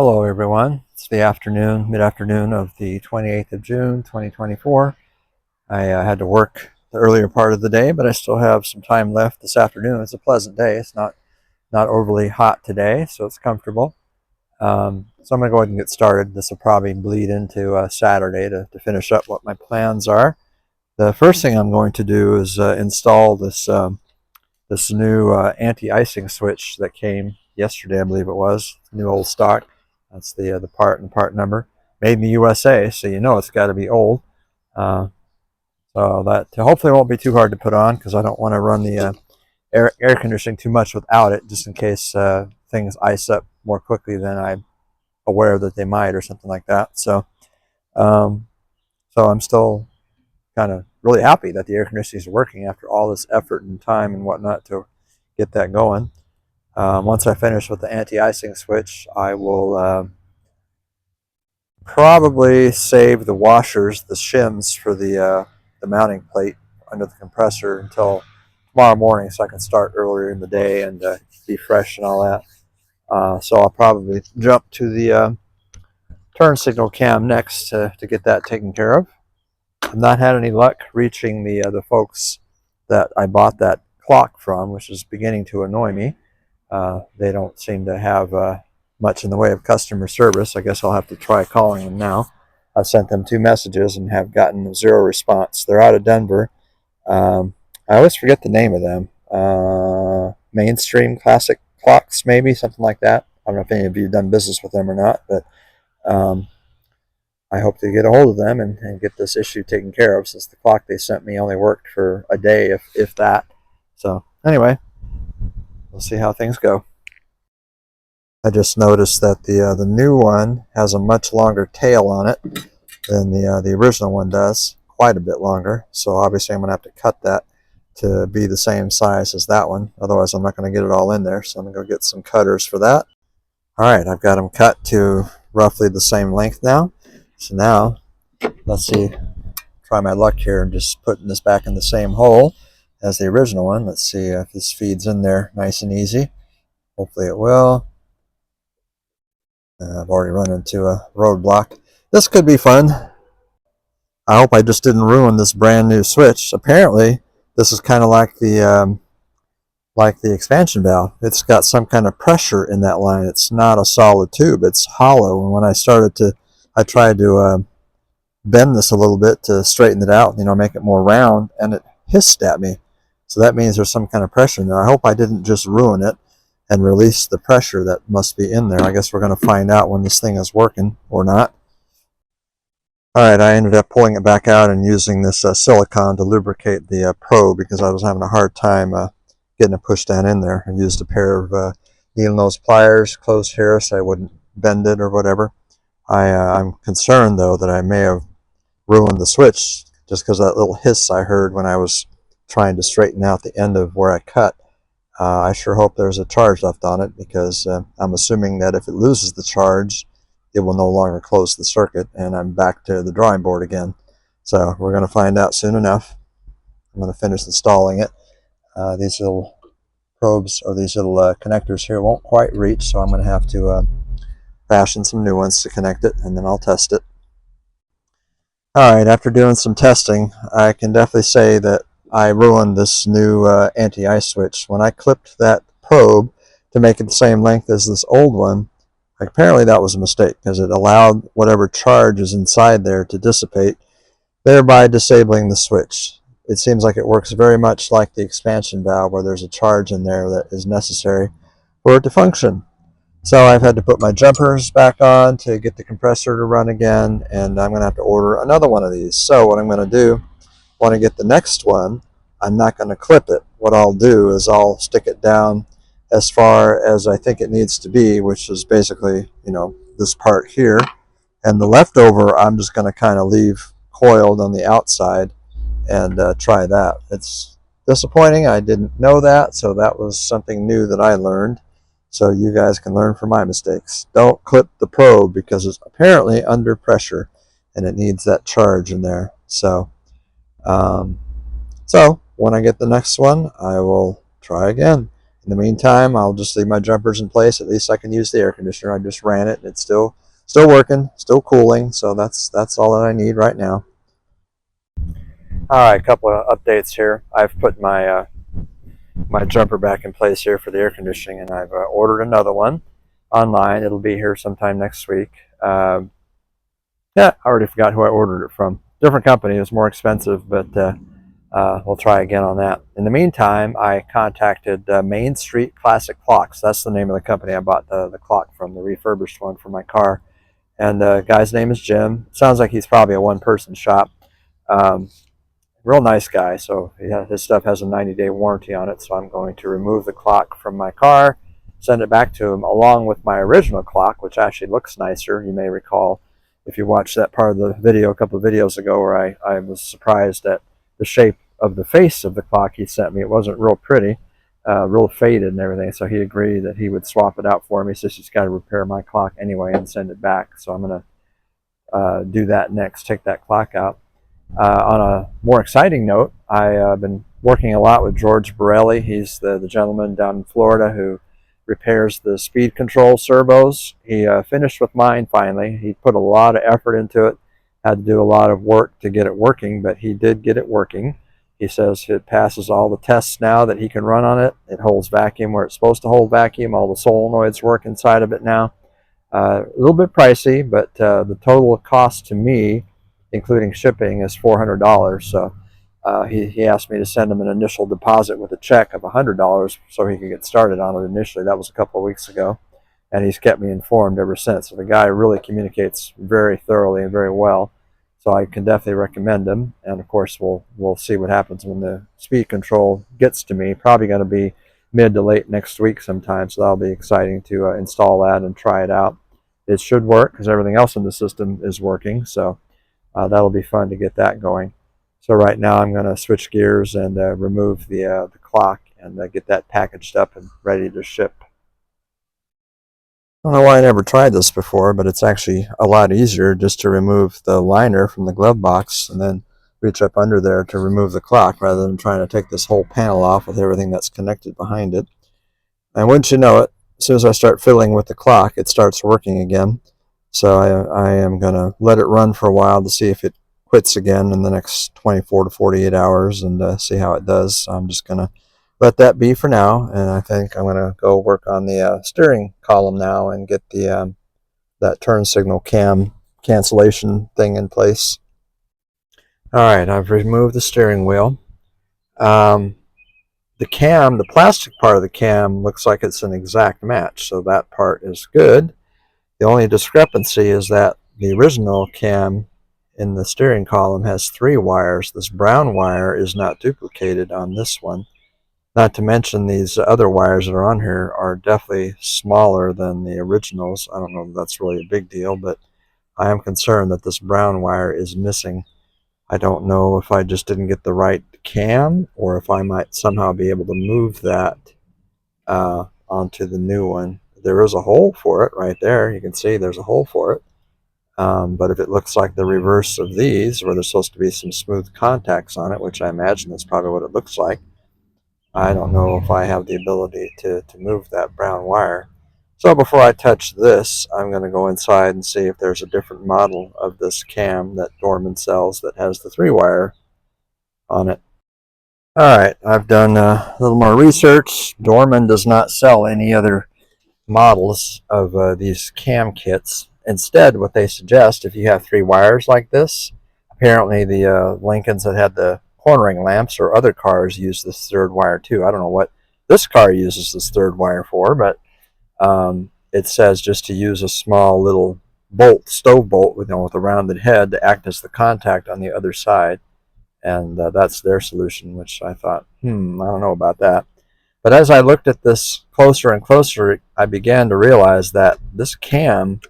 Hello everyone. It's the mid-afternoon of the 28th of June, 2024. I had to work the earlier part of the day, but I still have some time left this afternoon. It's a pleasant day. It's not overly hot today, so it's comfortable. So I'm going to go ahead and get started. This will probably bleed into Saturday to finish up what my plans are. The first thing I'm going to do is install this new anti-icing switch that came yesterday, I believe it was, new old stock. That's the part and part number. Made in the USA, so you know it's got to be old. So that hopefully won't be too hard to put on, because I don't want to run the air conditioning too much without it, just in case things ice up more quickly than I'm aware that they might, or something like that. So I'm still kind of really happy that the air conditioning is working after all this effort and time and whatnot to get that going. Once I finish with the anti-icing switch, I will probably save the washers, the shims for the mounting plate under the compressor until tomorrow morning, so I can start earlier in the day and be fresh and all that. So I'll probably jump to the turn signal cam next to get that taken care of. I've not had any luck reaching the folks that I bought that clock from, which is beginning to annoy me. They don't seem to have much in the way of customer service. I guess I'll have to try calling them now. I've sent them 2 messages and have gotten 0 response. They're out of Denver. I always forget the name of them. Mainstream Classic Clocks, maybe, something like that. I don't know if any of you have done business with them or not, but I hope to get a hold of them and get this issue taken care of, since the clock they sent me only worked for a day, if that. So anyway, we'll see how things go. I just noticed that the new one has a much longer tail on it than the original one does, quite a bit longer. So obviously I'm going to have to cut that to be the same size as that one. Otherwise I'm not going to get it all in there. So I'm going to go get some cutters for that. All right, I've got them cut to roughly the same length now. So now let's see, try my luck here and just putting this back in the same hole as the original one. Let's see if this feeds in there nice and easy. Hopefully it will. I've already run into a roadblock. This could be fun. I hope I just didn't ruin this brand new switch. Apparently, this is kind of like the expansion valve. It's got some kind of pressure in that line. It's not a solid tube. It's hollow. And when I tried to bend this a little bit to straighten it out, make it more round, and it hissed at me. So that means there's some kind of pressure in there. I hope I didn't just ruin it and release the pressure that must be in there. I guess we're going to find out when this thing is working or not. Alright, I ended up pulling it back out and using this silicone to lubricate the probe, because I was having a hard time getting it pushed down in there. I used a pair of needle nose pliers close here so I wouldn't bend it or whatever. I'm concerned, though, that I may have ruined the switch just because of that little hiss I heard when I was trying to straighten out the end of where I cut. I sure hope there's a charge left on it, because I'm assuming that if it loses the charge, it will no longer close the circuit, and I'm back to the drawing board again. So we're going to find out soon enough. I'm going to finish installing it. These little probes, or these little connectors here, won't quite reach, so I'm going to have to fashion some new ones to connect it, and then I'll test it. Alright, after doing some testing, I can definitely say that I ruined this new anti-ice switch. When I clipped that probe to make it the same length as this old one, apparently that was a mistake, because it allowed whatever charge is inside there to dissipate, thereby disabling the switch. It seems like it works very much like the expansion valve, where there's a charge in there that is necessary for it to function. So I've had to put my jumpers back on to get the compressor to run again, and I'm going to have to order another one of these. So what I'm going to do, when I get the next one, I'm not going to clip it. What I'll do is I'll stick it down as far as I think it needs to be, which is basically, this part here. And the leftover, I'm just going to kind of leave coiled on the outside and try that. It's disappointing. I didn't know that, so that was something new that I learned. So you guys can learn from my mistakes. Don't clip the probe, because it's apparently under pressure and it needs that charge in there. So when I get the next one, I will try again. In the meantime, I'll just leave my jumpers in place. At least I can use the air conditioner. I just ran it, and it's still working, still cooling. So that's all that I need right now. All right, a couple of updates here. I've put my my jumper back in place here for the air conditioning, and I've ordered another one online. It'll be here sometime next week. Yeah, I already forgot who I ordered it from. Different company. It was more expensive, but we'll try again on that. In the meantime, I contacted Main Street Classic Clocks. That's the name of the company I bought the clock from, the refurbished one for my car. And the guy's name is Jim. Sounds like he's probably a one-person shop. Real nice guy. So his stuff has a 90-day warranty on it. So I'm going to remove the clock from my car, send it back to him, along with my original clock, which actually looks nicer. You may recall, if you watched that part of the video a couple of videos ago, where I was surprised at the shape of the face of the clock he sent me. It wasn't real pretty, real faded and everything. So he agreed that he would swap it out for me. So he's got to repair my clock anyway and send it back. So I'm going to do that next, take that clock out. On a more exciting note, I've been working a lot with George Borrelli. He's the gentleman down in Florida who repairs the speed control servos. He finished with mine finally. He put a lot of effort into it, had to do a lot of work to get it working, but he did get it working. He says it passes all the tests now that he can run on it. It holds vacuum where it's supposed to hold vacuum. All the solenoids work inside of it now. A little bit pricey, but the total cost to me, including shipping, is $400. So he asked me to send him an initial deposit with a check of $100 so he could get started on it initially. That was a couple of weeks ago, and he's kept me informed ever since. So the guy really communicates very thoroughly and very well. So I can definitely recommend him. And of course, we'll see what happens when the speed control gets to me. Probably going to be mid to late next week sometime. So that'll be exciting to install that and try it out. It should work because everything else in the system is working. So that'll be fun to get that going. So right now I'm going to switch gears and remove the clock and get that packaged up and ready to ship. I don't know why I never tried this before, but it's actually a lot easier just to remove the liner from the glove box and then reach up under there to remove the clock rather than trying to take this whole panel off with everything that's connected behind it. And wouldn't you know it, as soon as I start fiddling with the clock, it starts working again. So I am going to let it run for a while to see if it quits again in the next 24 to 48 hours and see how it does. So I'm just going to let that be for now, and I think I'm going to go work on the steering column now and get the that turn signal cam cancellation thing in place. All right, I've removed the steering wheel. The cam, the plastic part of the cam, looks like it's an exact match, so that part is good. The only discrepancy is that the original cam in the steering column has 3 wires. This brown wire is not duplicated on this one. Not to mention these other wires that are on here are definitely smaller than the originals. I don't know if that's really a big deal, but I am concerned that this brown wire is missing. I don't know if I just didn't get the right cam or if I might somehow be able to move that onto the new one. There is a hole for it right there. You can see there's a hole for it. But if it looks like the reverse of these, where there's supposed to be some smooth contacts on it, which I imagine that's probably what it looks like, I don't know if I have the ability to move that brown wire. So before I touch this, I'm going to go inside and see if there's a different model of this cam that Dorman sells that has the 3-wire on it. Alright, I've done a little more research. Dorman does not sell any other models of these cam kits. Instead, what they suggest, if you have 3 wires like this, apparently the Lincolns that had the cornering lamps or other cars use this 3rd wire too. I don't know what this car uses this 3rd wire for, but it says just to use a small little bolt, stove bolt with a rounded head to act as the contact on the other side. And that's their solution, which I thought, I don't know about that. But as I looked at this closer and closer, I began to realize that this cam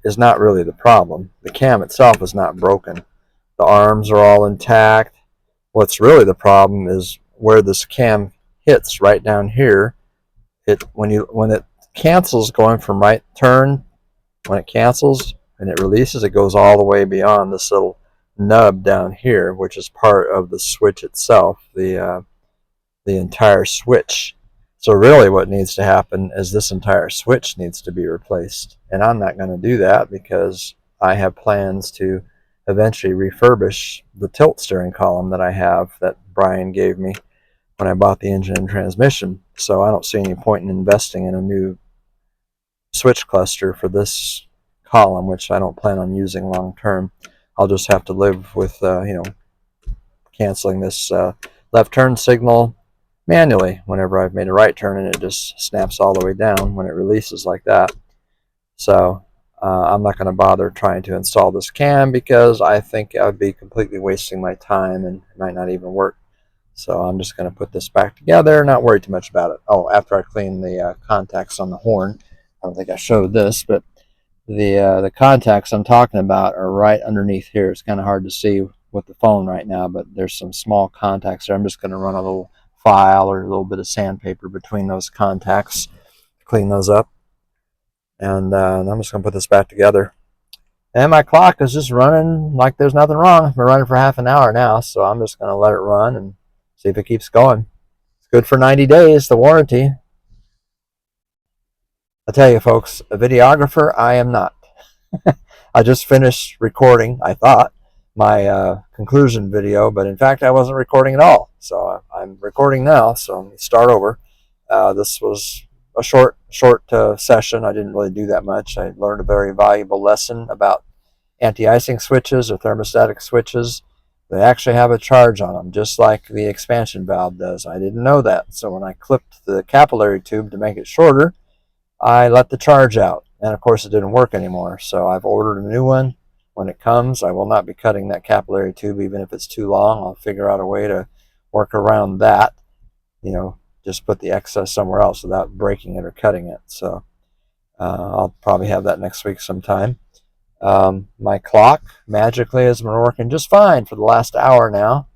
is not really the problem. The cam itself is not broken. The arms are all intact. What's really the problem is where this cam hits right down here. When it cancels going from right turn, when it cancels and it releases, it goes all the way beyond this little nub down here, which is part of the switch itself, the entire switch. So really what needs to happen is this entire switch needs to be replaced. And I'm not going to do that because I have plans to eventually refurbish the tilt steering column that I have that Brian gave me when I bought the engine and transmission. So I don't see any point in investing in a new switch cluster for this column, which I don't plan on using long term. I'll just have to live with, canceling this left turn signal manually whenever I've made a right turn, and it just snaps all the way down when it releases like that. So I'm not going to bother trying to install this cam because I think I would be completely wasting my time and it might not even work. So I'm just going to put this back together, not worry too much about it. Oh, after I clean the contacts on the horn, I don't think I showed this, but the contacts I'm talking about are right underneath here. It's kind of hard to see with the phone right now, but there's some small contacts there. I'm just going to run a little file or a little bit of sandpaper between those contacts, clean those up, and I'm just going to put this back together. And my clock is just running like there's nothing wrong. I've been running for half an hour now, so I'm just going to let it run and see if it keeps going. It's good for 90 days, the warranty. I tell you, folks, a videographer I am not. I just finished recording, I thought, my conclusion video, but in fact I wasn't recording at all. So I'm recording now, so let me start over. This was a short session. I didn't really do that much. I learned a very valuable lesson about anti-icing switches or thermostatic switches. They actually have a charge on them, just like the expansion valve does. I didn't know that. So when I clipped the capillary tube to make it shorter, I let the charge out, and of course it didn't work anymore. So I've ordered a new one. When it comes, I will not be cutting that capillary tube, even if it's too long. I'll figure out a way to work around that, just put the excess somewhere else without breaking it or cutting it. So I'll probably have that next week sometime. My clock magically has been working just fine for the last hour now,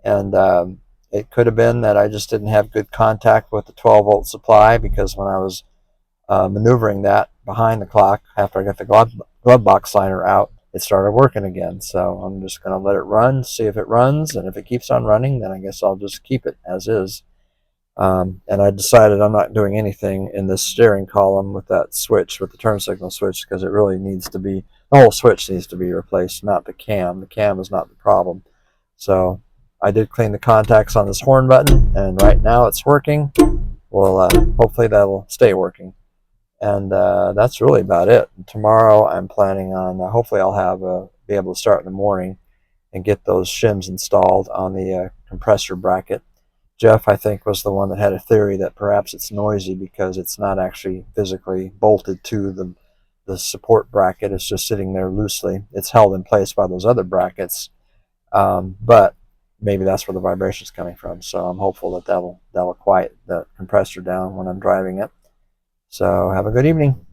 and it could have been that I just didn't have good contact with the 12-volt supply, because when I was maneuvering that behind the clock after I got the glove box liner out, it started working again. So I'm just going to let it run, see if it runs, and if it keeps on running, then I guess I'll just keep it as is. And I decided I'm not doing anything in this steering column with that switch, with the turn signal switch, because it really needs to be, the whole switch needs to be replaced, not the cam. The cam is not the problem. So I did clean the contacts on this horn button, and right now it's working. Well, hopefully that'll stay working. And that's really about it. Tomorrow I'm planning on, hopefully I'll be able to start in the morning and get those shims installed on the compressor bracket. Jeff, I think, was the one that had a theory that perhaps it's noisy because it's not actually physically bolted to the support bracket. It's just sitting there loosely. It's held in place by those other brackets, but maybe that's where the vibration is coming from. So I'm hopeful that that'll quiet the compressor down when I'm driving it. So have a good evening.